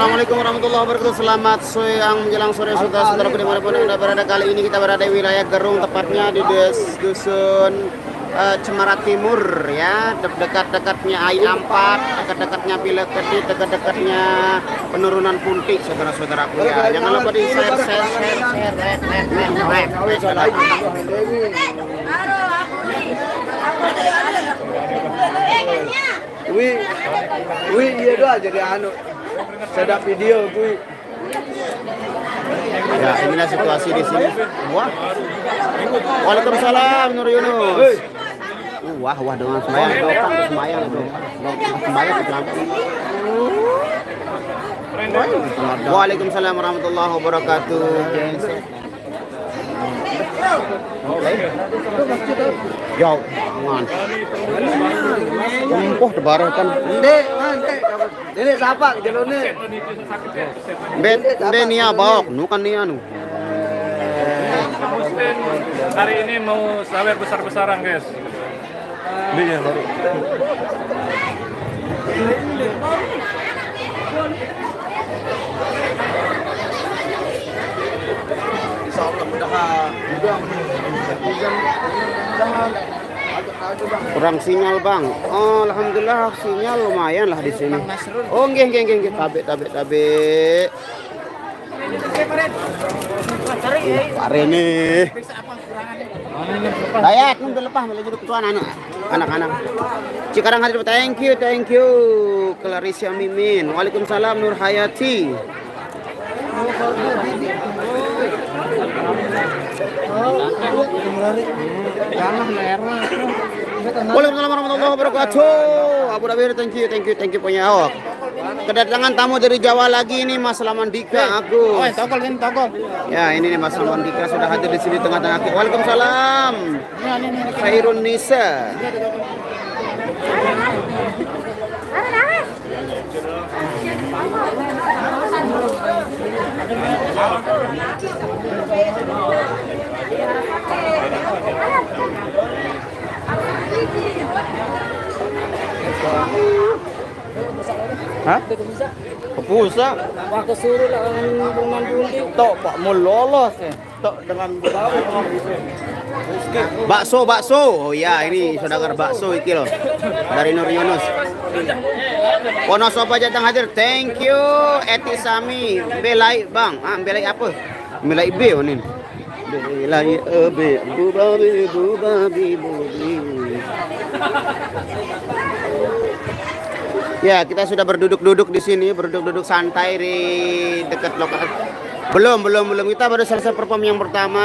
Assalamualaikum warahmatullahi wabarakatuh. Selamat siang menjelang sore saudara-saudaraku dimanapun Anda berada. Kali ini kita berada di wilayah Gerung, tepatnya di dusun Cemara Timur ya, dekat-dekatnya AI4, dekat-dekatnya Pilek Kedit, dekat-dekatnya penurunan Puntik, saudara-saudaraku ya. Jangan lupa di share. Wih, iya doa jadi anu. Sedap video gue. Ya, inilah situasi di sini. Wah. Waalaikumsalam Nur Yunus. Wah dengan semayang dokang semayang Waalaikumsalam warahmatullahi wabarakatuh. Jauh, man. Empoh tebarkan. Dede siapa jalurnya? Ben nia baok, nu kan nia nu. Hari ini mau sawer besar-besaran, guys. Iya, baru. Insyaallah Kurang sinyal bang. Oh, alhamdulillah sinyal lumayan lah di sini. Oh, nggih. Tabe. Parene. Dayak nung lepas menuju ketuaan anak-anak. Cikarang hadir, thank you. Clarissa Mimin. Waalaikumsalam Nur Hayati. Waalaikumsalam warahmatullahi wabarakatuh. Abu Dhabi, thank you punya awak. Kedatangan tamu dari Jawa lagi ini Mas Lamandika Agus. Ya, ini nih Mas Lamandika sudah hadir di sini tengah-tengah. Waalaikumsalam. Khairun Nisa. Hah? Kepusa? Wah kesuruh lah dengan bunting. Tok Pak mau lolos ya. Tok dengan bakso. Oh ya, ini saudagar bakso iki loh. Dari Nur Yunus. Wonosobo datang hadir. Thank you Eti Sami. Belai Bang. Belai apa? Belai B ini. Belai B. Bubabi. Ya, kita sudah berduduk di sini, berduduk santai di dekat lokal. Belum. Kita baru selesai perform yang pertama.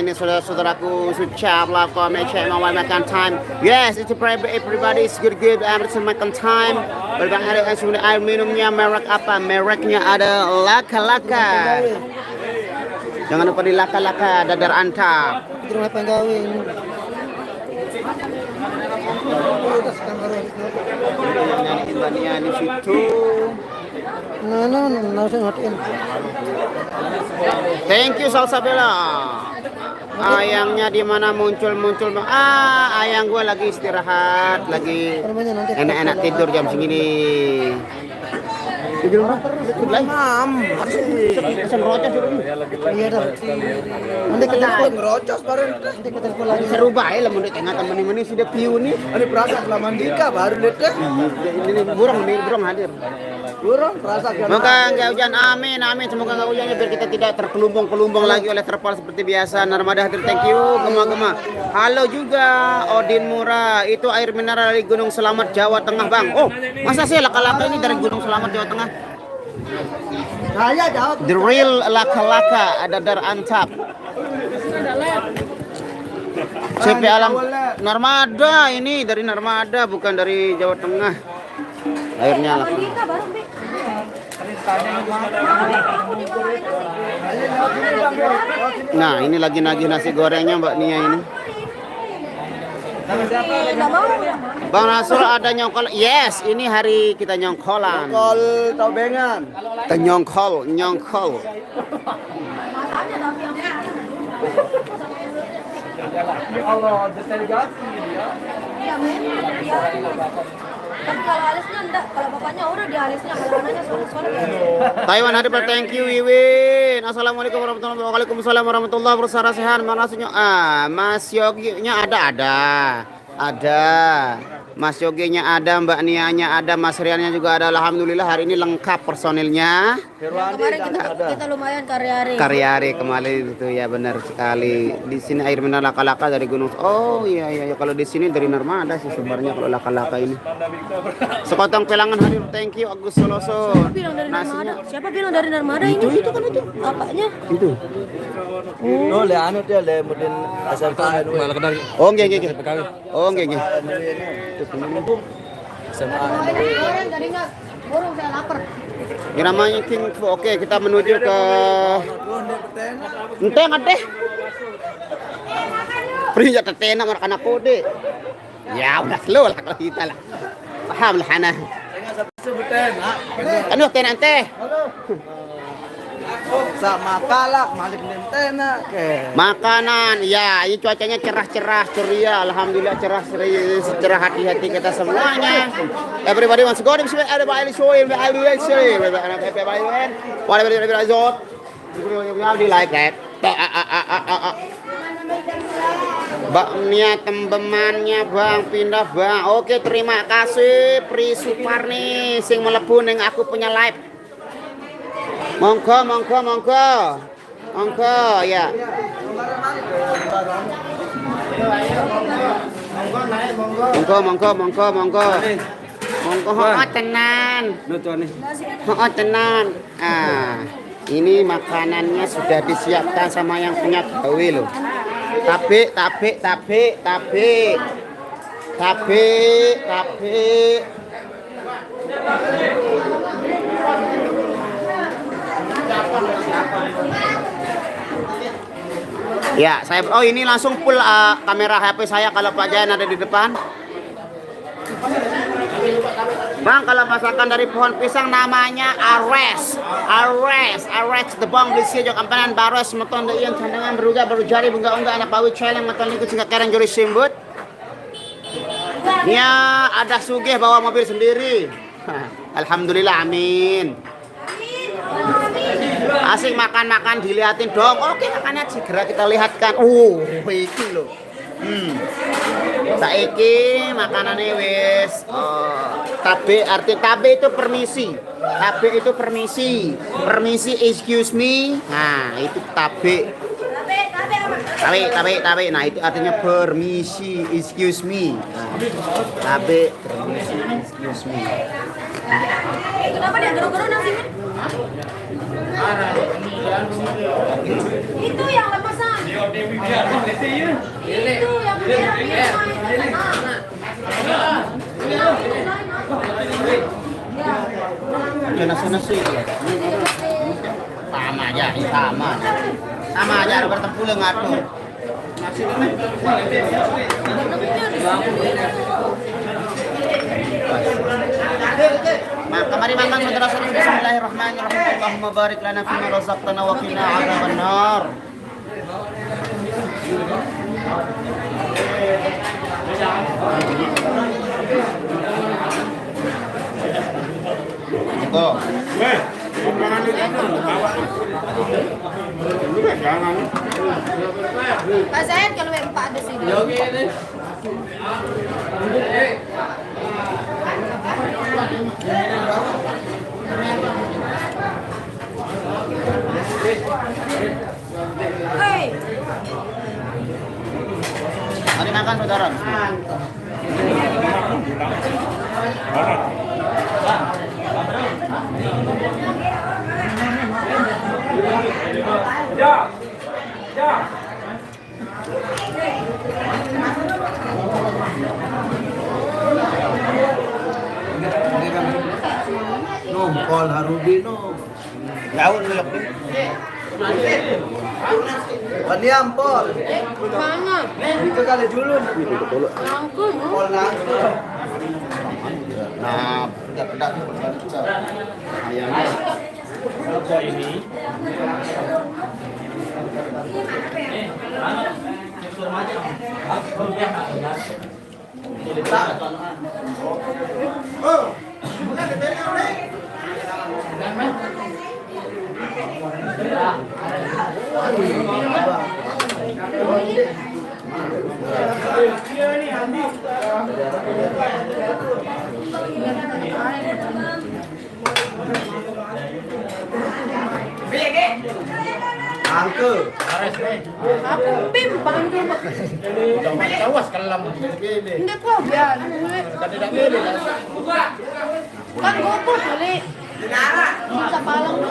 Ini saudaraku Sucap, Lako, Meche, mau makan time. Yes, it's everybody is good. Harus makan time. Berbagai ada sudah air minumnya merek apa? Mereknya ada Laka. Jangan lupa di Laka dadar antap. Terima penggawin. Nyanyi di situ. Thank you Salsabella. Ayangnya di mana muncul. Ayang gue lagi istirahat, lagi enak-enak tidur jam segini. Tidur mah? Pesan rocos dulu. Iya dah. Nanti kita Ngerocos bareng. Nanti kita telepon lagi. seru bae lah mun tengah temen-temen sudah piu nih. Ada perasaan Lamandika baru lihat kan? Ini burung hadir. Burung perasaan. Semoga enggak hujan, amin. Semoga enggak hujannya biar kita tidak terkelumbung lagi oleh terpal seperti biasa. Narmada hadir, thank you. Gema. Halo juga Odin Murah. Itu air mineral dari Gunung Selamat Jawa Tengah, Bang. Oh, masa sih laka-laka ini dari Gunung Selamat Jawa Tengah? Saya jawab. The real laka-laka ada dar antap. CP Alam Narmada, ini dari Narmada bukan dari Jawa Tengah. Airnya lah. Nah, ini lagi nagih nasi gorengnya Mbak Nia ini. Bang Rasul ada nyongkol. Yes, ini hari kita nyongkolan. Nyongkol tobengan. Kita nyongkol. Allah delegasi ya. Tapi kalau alisnya enggak, kalau bapaknya udah di alisnya, kalau anaknya soleh-soleh. Taiwan hadir ber thank you Iwin. Assalamualaikum warahmatullahi wabarakatuh. Waalaikumsalam warahmatullahi wabarakatuh. Sehat manasnya? Mas Yogi-nya ada. Mas Yogi-nya ada, Mbak Nia-nya ada, Mas Riannya juga ada. Alhamdulillah hari ini lengkap personilnya. Kemarin kita lumayan karya-karya. Karyari kemarin itu ya benar sekali. Di sini air mineral laka-laka dari gunung. Oh iya. Kalau di sini dari Narmada sih sebenarnya kalau laka-laka ini. Sekotong pelangan hadir. Thank you Agus Soloso. Siapa bilang dari Narmada ini? Itu kan itu. Apanya? Itu. No, le anu dia le mungkin asal kaya dulu. Oh nggih. Oh nggih. Orang dari nggak, burung saya lapar. Ini namanya King Fu. Oke, kita menuju ke Enteng adeh. Peri ya tetena mark anak kode. Ya udah slow lah kalau kita lah. Paham lah ana. Anu tenan teh. Sama kalak malik nentena ke. Makanan, ya ini cuacanya cerah-cerah, ceria. Alhamdulillah cerah hati-hati kita semuanya. Everybody wants to go to everybody show him, everybody like that. Baknya tembemannya Bang pindah Bang. Oke, terima kasih Pri Suparni sing mlebu ning aku punya live. Monggo ya. Monggo tenan. Ini makanannya sudah disiapkan sama yang punya gawe loh. Tabe. Ya, ini langsung full kamera HP saya kalau Pak Jayan ada di depan. Bang, kalau masakan dari pohon pisang namanya ares tebang belisih jok ampanan baros meton deuyeun candangan beruga baru jari bunga unggah anak bawi celeng meton liku singkat kereng juri simbut. Ya, ada sugih bawa mobil sendiri. Alhamdulillah, amin. Asik makan dilihatin dong. Oke, makannya segera kita lihatkan. Iki loh. Saiki makanannya wis tabe itu permisi. Permisi excuse me. Nah, itu tabe. Tabe. Nah, itu artinya permisi excuse me. Tabe permisi excuse me. Kenapa dia gero-gero nasi ini? Itu yang lemesan. Itu yang Nasi. Sama aja ada bertempur ngatur. Nasi Mari makan saudara-saudara. Bismillahirrahmanirrahim. Allahumma barik lana fima razaqtana wa qina adzabannar. Pak Zain kalau Pak ada sini. Hei. Mari makan saudara. Ya. Kol harubi no. Gaun ngelok ni. Paniam pol. Mana? Itu kali julun. Angkut. Kol langsung. Nah, pedak juga. Ayamnya. Apa ini? Angke. Aku pim panggil Pak. Tawas kelam. Hindi ko biyan. Kan gopos ulit. Sa palang.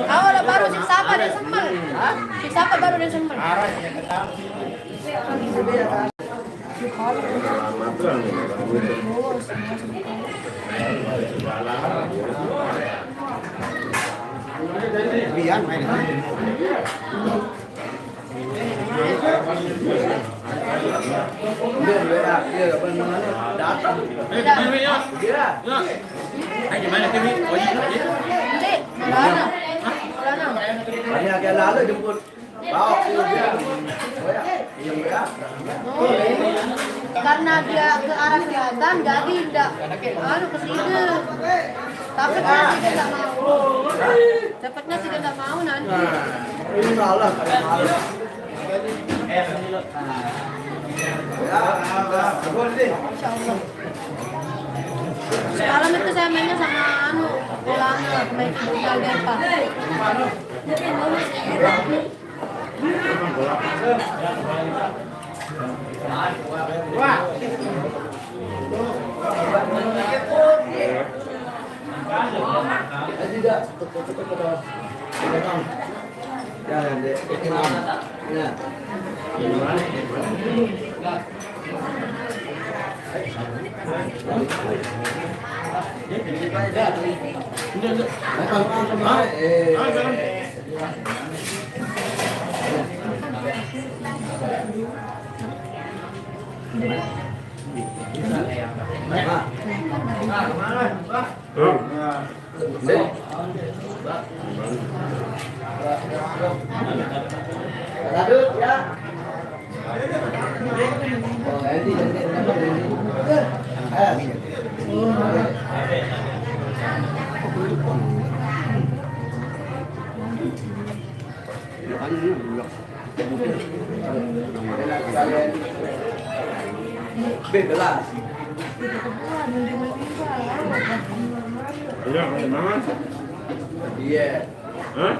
Wala baru si Sapa din sambal. Si Sapa baru din sambal. Biar main. Hindi, wala na. Wala na. Banyak yang lalu jemput. Bawa Karena dia ke arah selatan jadi tidak ke sini. Tapi kan dia tidak mau. Dapatnya tidak mau nanti. ini salah kalau malam. Semalam itu saya mainnya sama Ulana, main tinggal Depa. Jangan deh. Ya. Ladut ya. Oh, nanti. Belas. Iya, mana? Iya. Hah?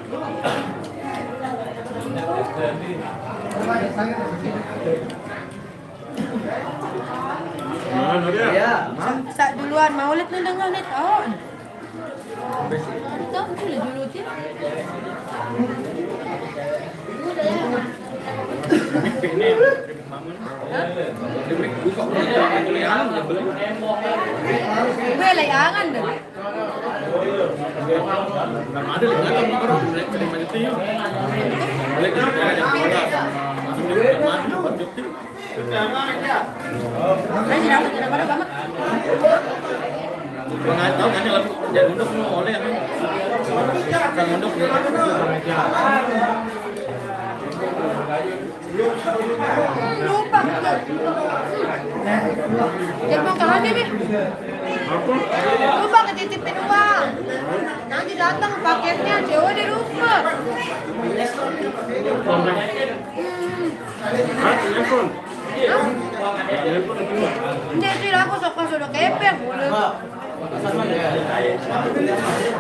Mana dia? Iya. Sa duluan maulit na lang ulit. Oh. Ito, boleh julutin. Gue layangan deh. Ay, kenapa banget? Nggak tahu kan kalau jangan unduk mau oleh apa? Jangan unduk. Lupa. Jadi mau kemana nih? Apa? Lupa ketitipin uang. Nanti datang paketnya, cewek di lupa. Hah? Telepon? Hindi sila ako sudah kepeng.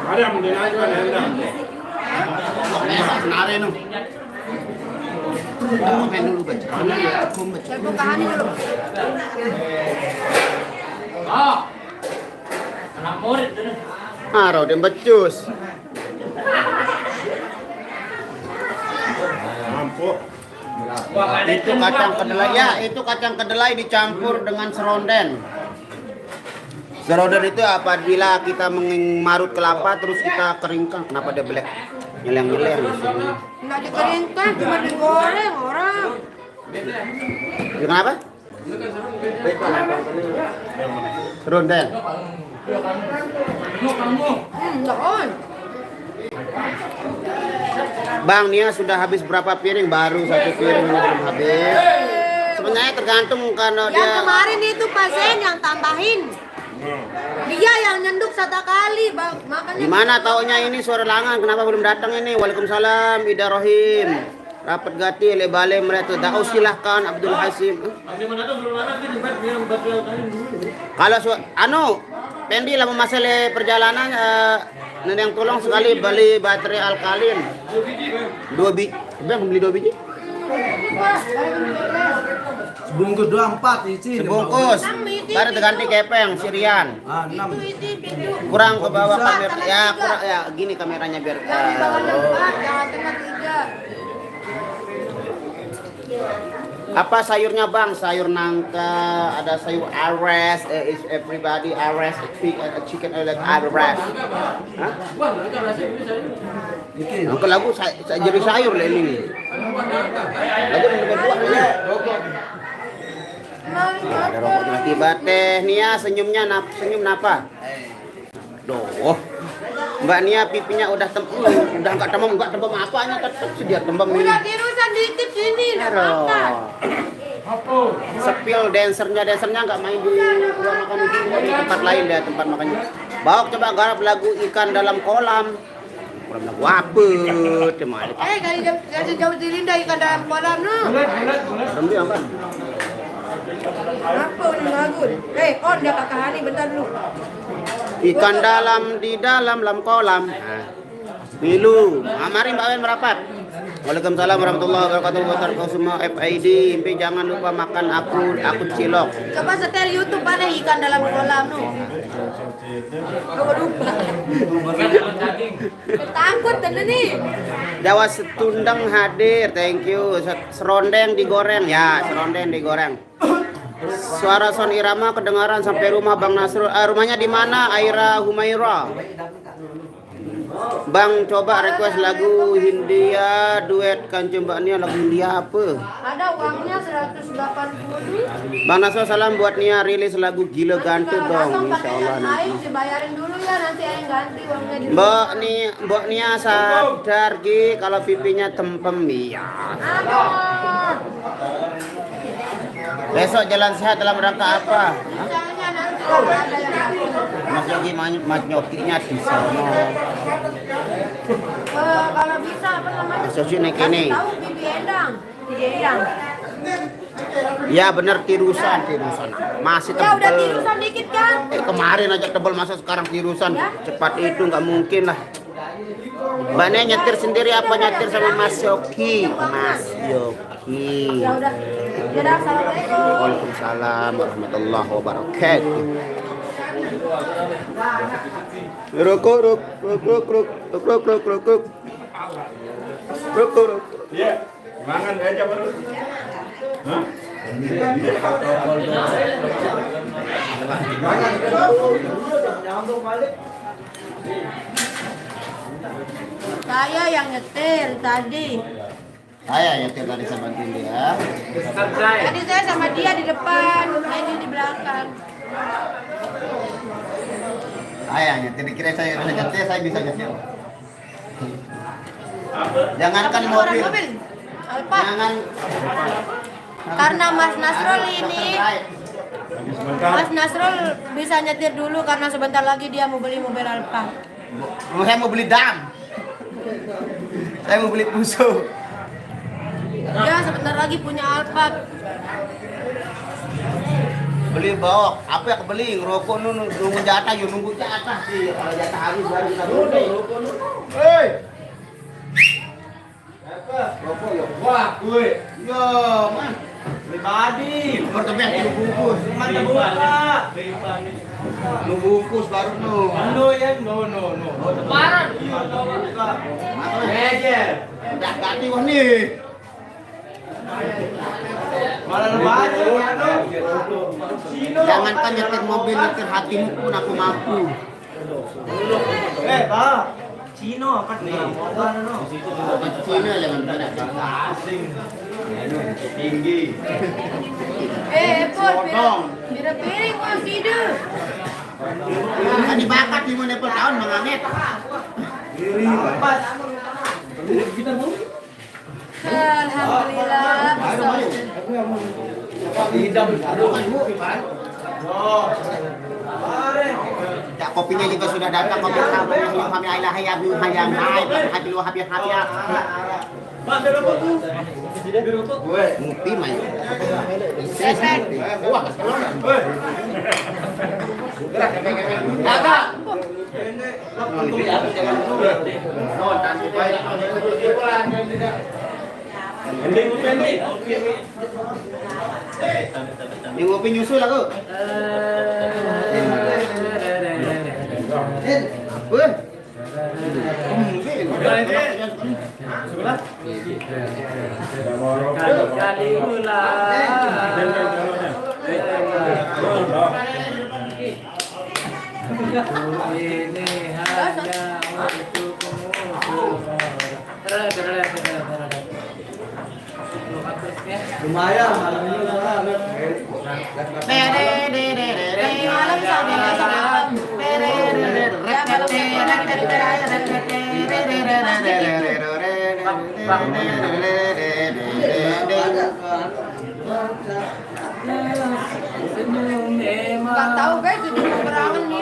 Ada yang mungkin aja ada. Nari no. Kamu main dulu baca. Saya bukahan dulu. Raw din becus. Mampu. Itu kacang kedelai ya, itu kacang kedelai dicampur dengan seronden. Seronden itu apabila kita mengarut kelapa terus kita keringkan. Kenapa dia belek? Nyeleng-nyeleng di sini. Nggak dikeringkan, cuma digoreng orang. Kenapa? Seronden. Nggak on. Bang Nia sudah habis berapa piring? Baru satu piring ini belum habis. Sebenarnya tergantung karena Yang dia kemarin itu pasien yang tambahin. Dia yang nyenduk 1 kali, Bang. Makanya gimana taunya ini suara langan kenapa belum datang ini? Waalaikumsalam Ida Rohim. Rapat gati le bale mereka da'u silahkan Abdul Hasim. Kalau Pendi lah masalah perjalanan yang tolong sekali beli baterai alkalin 2 biji. Bang beli 2 biji? Sebungkus 24 isi. Sebungkus. Baru terganti kepeng Sirian. 6. Kurang ke bawah kamera ya, kurang ya gini kameranya biar yang di bawahnya 4, yang tengah 3. apa sayurnya Bang? Sayur nangka, ada sayur ares, is everybody ares, chicken like ares. Hah? Nangka lagu jadi sayur lah ini. Lagu lebih buah ini. Ada rokok tiba teh Nia senyum napa? Doh. Mbak Nia pipinya udah enggak tembem apanya tetap sedia tembem ini. Udah tirusan dikit sini, makan. Sepil dancernya nggak main di ruang makan di tempat lain deh tempat makannya. Bawa coba garap lagu ikan dalam kolam. Kolam lagu apa? Temalik. Kasih jauh dilinda ikan dalam kolam no. Rembi apa? Apa ini bagus? On dia kakak Hani bentar dulu. Ikan di dalam kolam. Milu. Mari Mbak Wen merapat. Waalaikumsalam warahmatullahi wabarakatuh. Buat kau semua FID, impi jangan lupa makan akun cilok. Coba setel YouTube mana ikan dalam kolam no. Kau lupa. Takut tadi nih. Jawa Setundang hadir, thank you. Serondeng digoreng, ya serondeng digoreng. Suara Son Irama kedengaran sampai rumah Bang Nasrul. Rumahnya di mana? Aira Humaira. Bang coba request lagu Hindia duet kan coba nih lagu Hindia apa? Ada uangnya 180. Bang Nasrul salam buat Nia rilis lagu Gila Ganti dong, insyaallah nanti. Dibayarin dulu ya nanti yang ganti uangnya di Mbak Nia sadar Gi kalau pipinya tempem ya. Besok jalan sehat dalam rangka apa? Misalnya nanti kalau ada yang ganti. Mas Yogi mas nyokinya di sana. Kalau bisa apa namanya? Mas Yogi naik ini. Tahu Bibi Endang. Ya bener tirusan. Masih Ya udah tebel. tirusan dikit kan? Kemarin aja tebel masa sekarang tirusan. Cepat itu nggak mungkin lah. Mbak Nia nyetir sendiri apa nyetir sama Mas Yogi? Mas Yogi. Ya udah. Dadah, assalamualaikum. Waalaikumsalam warahmatullahi wabarakatuh. Ruk. Iya. Mangan aja baru. Hah? Saya yang nyetir tadi. Saya nyetir tadi sama dia. Tadi saya sama dia di depan, ini di belakang. Saya nyetir, dikira saya bisa nyetir, saya bisa nyetir. Jangankan mobil. Alphard. Jangan. Karena Mas Nasrul ini, Mas Nasrul bisa nyetir dulu karena sebentar lagi dia mau beli mobil Alphard. Saya mau beli dam. Saya mau beli puso. Dia sebentar lagi punya Alphard. Beli bawok, apa yang beli? Ngerokok nunggu jatah, yuk nunggu jatah sih. Kalau jatah habis baru kita beli. Hei. Rokok yuk. Wah, gue. Yo, man. Pribadi. Mertebek itu bungkus. Mana buka? Lu bungkus baru nu. No ya, no. Teparan. Mejer. Udah ganti wah nih. Malah baju. Jangankan nyetir mobil, nyetir hatimu pun aku mampu. Pak. Cino apa nih? Cina jangan banyak. Tinggi. Pot, tidak piring mau tidur. Tadi bakat di mana tahun mengamet. Alhamdulillah. Ya, kopinya juga sudah datang. Kopi kami ilaha ya bi hayang hai happy lu happy happy ya. Ngopi mah. Wah, Yang ngopi nyusul aku. Kali gula. Ini hanya untukmu. Lumayan malam ini malam. Malam sampai besok malam. Nggak tahu guys, jadi peperangan nih.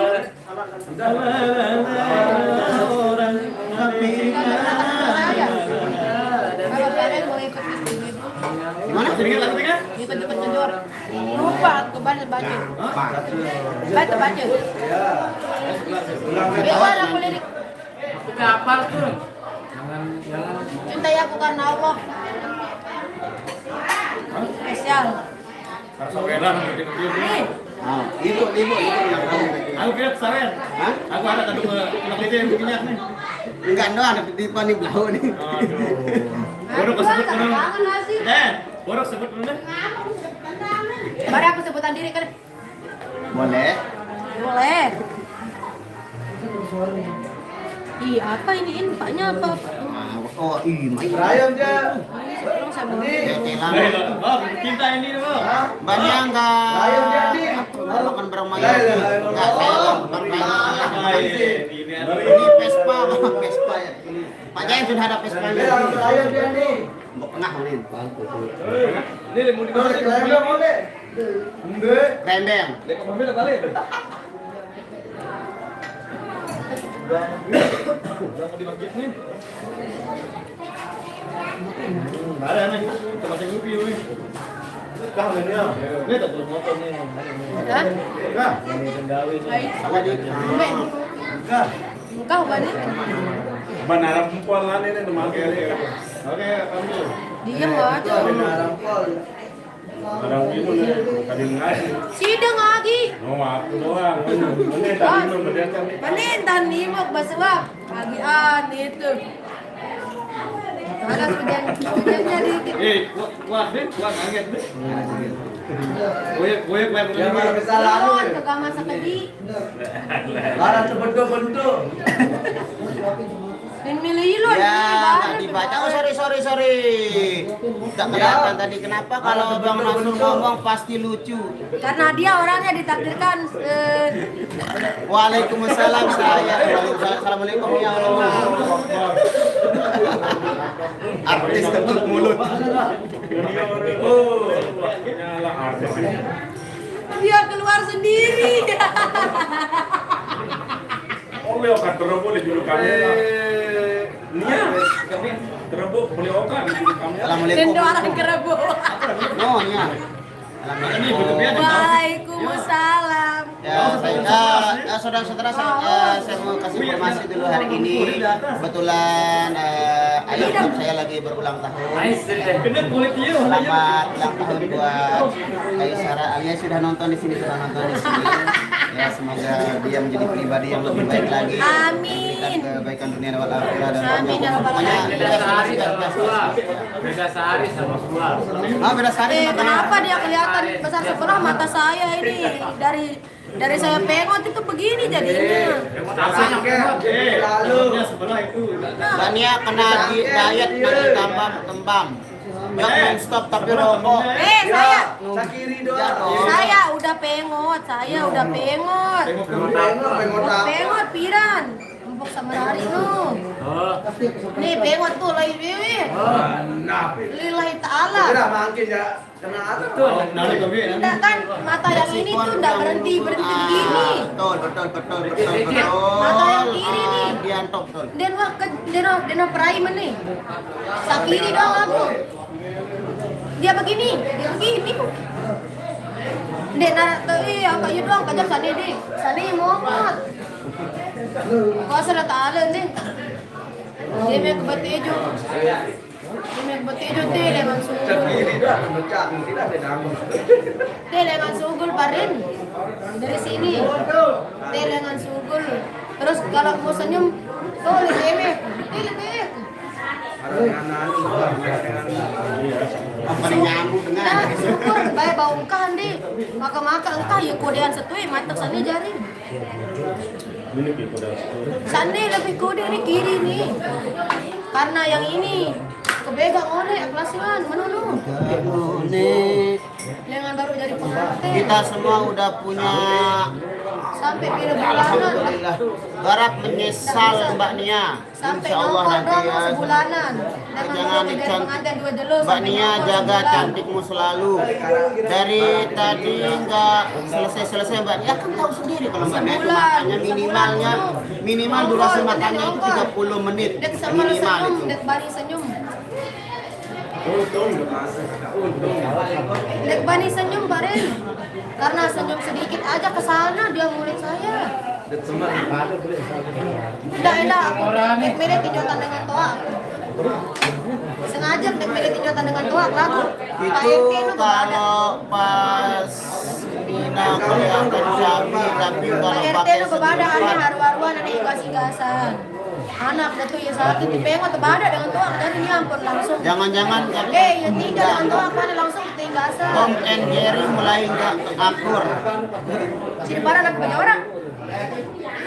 Kalau kalian mau ikut ke sini, Gimana? Sedikit lagi kan? ikut jor. Lupa kembali baca. Baca. Dewan aku lirik. Apa tuh? Cintai aku karena Allah. Spesial. Nih, Ibu yang kamu. Aku kira pesawat. Hah? Aku ada kandung tulang itu yang minyak nih. Enggak doang ada di panik blau nih. Borok sebut dulu. kangen nasi. Borok sebut dulu deh. Mari aku sebutan diri kan. Boleh. Boleh. Iya, apa ini? Paknya apa? Oh, main. Rayong aja. Tolong saya mau. Ya, telang. Oh, cinta ini loh. Banyak enggak? Rayong jadi. Makan bermain. Lah, Enggak, saya bukan main. Ini Vespa, Vespa ya. Pak Jain sudah ada Vespa nya. Rayong jadi. Mbok tengah Ulin. Ini mau dibalik. Rayong boleh. Enggak. Rembeng. Dek mobil balik. Udah mau dibagi nih. Ada nih, tempat yang ngopi wih. Kah ini ya? Ini tak terus motor nih. Hah? Kah? Ini pendawi nih. Apa di? Kah? Kau balik? Banara perempuan lah ini teman kali. Oke, ambil. Diam aja. Ada itu nih, kadang lain. Sidang lagi. No, aku doang. Ini tadi belum berdatang nih. Panintan nih mau baswak. Bagian itu. Ada hujan jadi Kuat deh, kuat angkat deh. Goyek Yang mana kesalahan Lon, lu? ke kamar sekali. Barang terbentuk-bentuk. Dan milih ilon. Ya, nggak dibaca. Oh, sorry. Tak kelihatan tadi. Kenapa kalau Bang Nasrul ngomong pasti lucu. Karena dia orangnya ditakdirkan Waalaikumsalam saya. Assalamualaikum ya Allah. Artis tutup mulut. Oh, nyala artis ini. dia keluar sendiri. Oh, Leo kan terebo di julu kamera. Nia, kami terebo beli oka di julu kamera. Assalamualaikum. Dan orang kerebo. Oh, ya. Assalamualaikum. Waalaikumsalam. Ya, saudara-saudara, saya mau kasih informasi dulu hari ini. Kebetulan ayah saya lagi berulang tahun. Kena kulit dia. Selamat ulang tahun buat Kaisara. Alia sudah nonton di sini. Ya, semoga dia menjadi pribadi yang lebih baik lagi. Amin. Memberikan kebaikan dunia dan akhirat dan Amin ya rabbal alamin. Beda sehari sama gua. Beda sehari. Kenapa dia kelihatan besar sebelah mata saya ini dari saya pengot itu begini jadinya. Lalu Sebelah itu. Dania kena diet nanti tambah kembang. Yok non-stop tapi rokok. sakiri doang. Saya udah pengot. Pengot apa? Pengot piran. Empuk sama hari nu. Nih pengot tuh lagi bibi. Lillahi ta'ala. Kira makin ya kena atas. Enggak kan mata yang ini tuh enggak berhenti begini. Betul. Mata yang kiri nih. Diantok betul. Dia perai nih. Sakiri dong aku. Dia begini. Dek nak apa you doang kajak sana dek. Sana Muhammad. Kuasa Allah Ta'ala nih. Dia mek betejo. Teh dengan sugul. Teh dengan sugul parin. Dari sini. Teh dengan sugul. Terus kalau mau senyum, tuh lebih. Paling nyambung dengan. Nah, syukur, baik bau kan deh. Maka engkau yang kodean setui, matak sana jari. Sana lebih kode nih kiri nih. Karena yang ini kebegang oleh pelasiran menurun. Dengan baru jadi pengantin. Kita semua udah punya. Sampai kira bulanan. Alhamdulillah. Garap menyesal Mbak Nia. Sampai Insya Allah nongkrong nanti ya. sebulanan. Jangan dari dicantik. pengantin 2 jelur. Mbak Nia jaga cantikmu selalu. Dari tadi nggak selesai Mbak Nia kan tahu sendiri kalau Mbak Nia itu makannya minimal durasi makannya itu 30 menit Dek sama minimal senyum, itu. dek bani senyum. Dek bani senyum Barin. Karena senyum sedikit aja ke sana dia mulut saya. Tidak, aku dek mere tinjotan dengan toa. Sengaja dek mere tinjotan dengan toa lagu. Itu kalau pas Mina kelihatan cabi tapi kalau RT pakai itu kepada sedikit hanya haru-haruan ada igas-igasan. Anak itu ya sakit dipengok tebada dengan toa dan ini ampun langsung. jangan-jangan Ya tidak dengan toa mana langsung ketinggasan. Tom and Jerry mulai nggak akur. Sini barang ada banyak orang.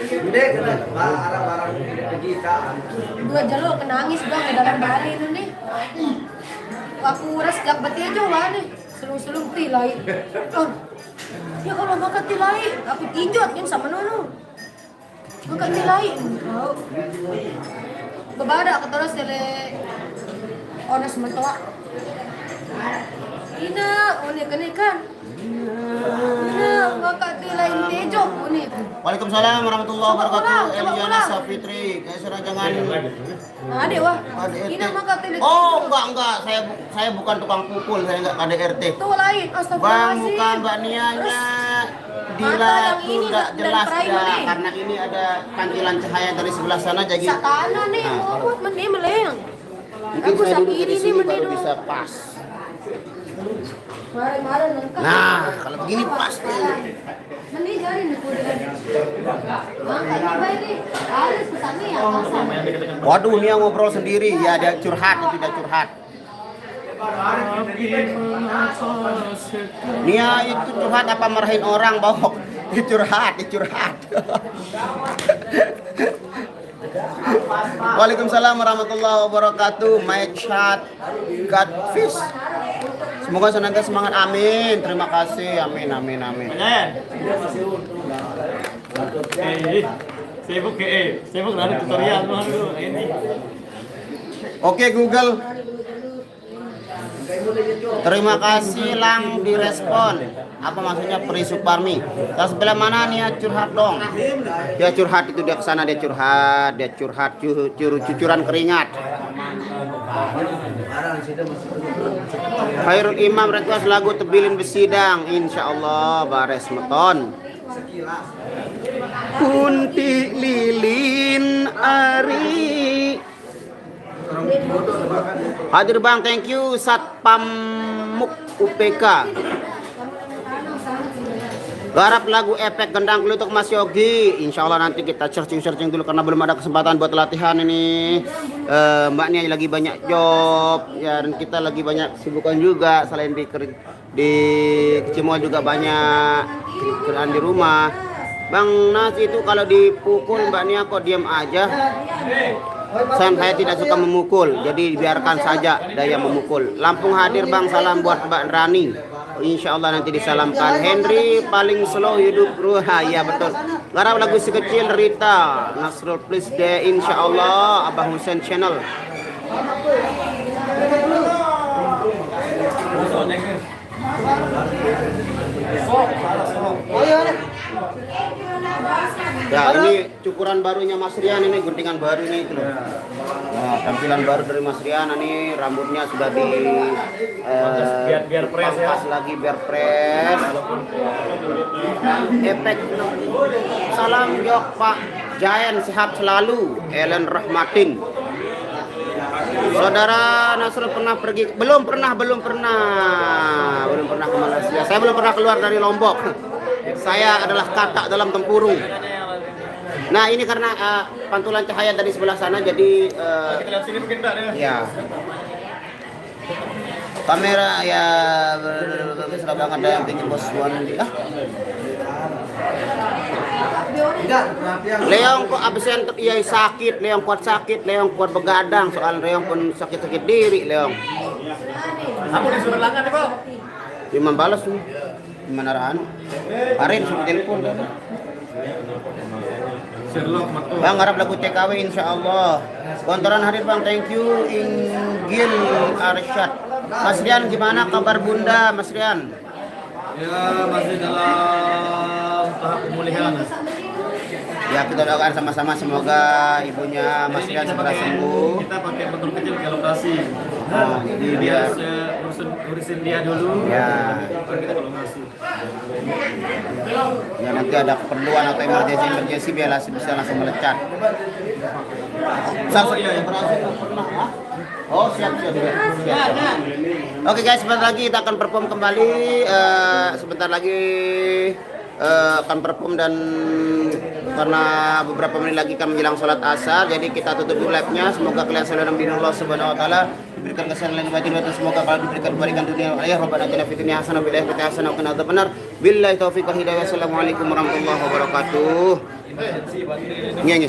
Gede kena barang-barang kita. 2 jalur kenangis dong di dalam Bali itu nih. Aku uras jak betejo nih. Selung-selung tilai. Oh. Ya kalau makan tilai, aku tinjot yang sama nono. Makan tilai. Oh. Bebada aku terus dari onas mentoa. Ina, unik kan? Ina, makan tilai tejo unik. Waalaikumsalam warahmatullahi wabarakatuh. Coba Eliana pulang. Safitri, kayak sudah jangan. Ada wah. KDRT. Ina makan tilai. Oh enggak, saya bukan tukang pukul, saya enggak KDRT. Itu lain, Bang, astagfirullahaladzim. muka Mbak Nianya mata Dila yang tuh ini enggak dan jelas prime ya, nih. karena ini ada pantilan cahaya dari sebelah sana jadi Sakana nih, Muhammad mending meleng. mungkin Aku saya duduk sakit di ini sini baru mending. bisa pas. Mari nengkap. Nah, kalau begini pas. Mending jari nih kuda. Makanya baik nih. Harus kesana ya, pasang. Waduh, Nia ngobrol sendiri ya, dia curhat itu dia curhat. Nia itu curhat apa marahin orang, Bok? Dicurhat. Waalaikumsalam warahmatullahi wabarakatuh. My chat Godfish. Semoga senantiasa semangat, amin. Terima kasih, amin. Sibuk dari tutorial ini. Oke Google. Terima kasih Lang direspon. Apa maksudnya Pri Suparmi? Tas sebelah mana nih ya, curhat dong. Dia curhat itu dia kesana dia curhat cucuran keringat. Khairul Imam request lagu Tebilin Besidang. Insyaallah bares meton. Kunti lilin ari. Hadir Bang, thank you Satpamuk UPK. Garap lagu efek gendang kelutuk Mas Yogi. Insya Allah nanti kita searching dulu karena belum ada kesempatan buat latihan ini. Mbak Nia lagi banyak job ya, dan kita lagi banyak sibukan juga selain di Cimoa juga banyak kerjaan di rumah. Bang Nas itu kalau dipukul Mbak Nia kok diam aja. Saya tidak suka memukul, jadi biarkan saja daya memukul. Lampung hadir Bang, salam buat Mbak Rani. insya Allah nanti disalamkan. Henry paling slow hidup ruha, ya betul. Garap lagu si kecil Rita, Nasrul please deh, insya Allah Abah Husain channel. Ya ini cukuran barunya Mas Rian, ini guntingan baru nih itu loh. Nah, tampilan baru dari Mas Rian, ini rambutnya sudah di biar press ya. lagi biar press. Efek. Salam Jok Pak Jayan, sehat selalu. Ellen Rahmatin. Saudara Nasrul pernah pergi? Belum pernah ke Malaysia. Saya belum pernah keluar dari Lombok. Saya adalah katak dalam tempurung. Nah ini karena pantulan cahaya dari sebelah sana, jadi Kita lihat sini mungkin enggak ya kamera ya sudah banget ada yang bikin bos Leong kok absen iya sakit, Leong kuat sakit, Leong kuat begadang, soal Leong pun sakit-sakit diri Leong. Aku disuruh langan nih, Bang. Gimana balas tuh? Gimana Rahan? Arin suruh telepon kan? Bang harap lagu TKW insya Allah. Kontoran hadir Bang, thank you. Inggil Arsyad. Mas Rian gimana kabar Bunda Mas Rian? Ya masih dalam tahap pemulihan. Ya kita doakan sama-sama semoga ibunya Mas Rian segera sembuh. Kita pakai motor kecil ke lokasi. Nah, jadi Dia dia urusin dia dulu. ya. Baru kita ke lokasi. Ya nanti ada keperluan atau emergency biar bisa langsung melecat. Oh siap. Oke guys, sebentar lagi kita akan perform kembali. Sebentar lagi akan perform, dan karena beberapa menit lagi akan menjelang sholat asar, jadi kita tutup dulu live-nya. Semoga kalian selalu dalam bidang Allah Subhanahu Wa Taala, diberikan kesehatan batin, dan semoga kalian diberikan kebaikan dunia dan akhirat. Rabbana atina fid dunya hasanah wa fil akhirati hasanah wa qina adzabannar. Billahi taufiq wal hidayah. Wassalamualaikum warahmatullahi wabarakatuh. Nyanyi.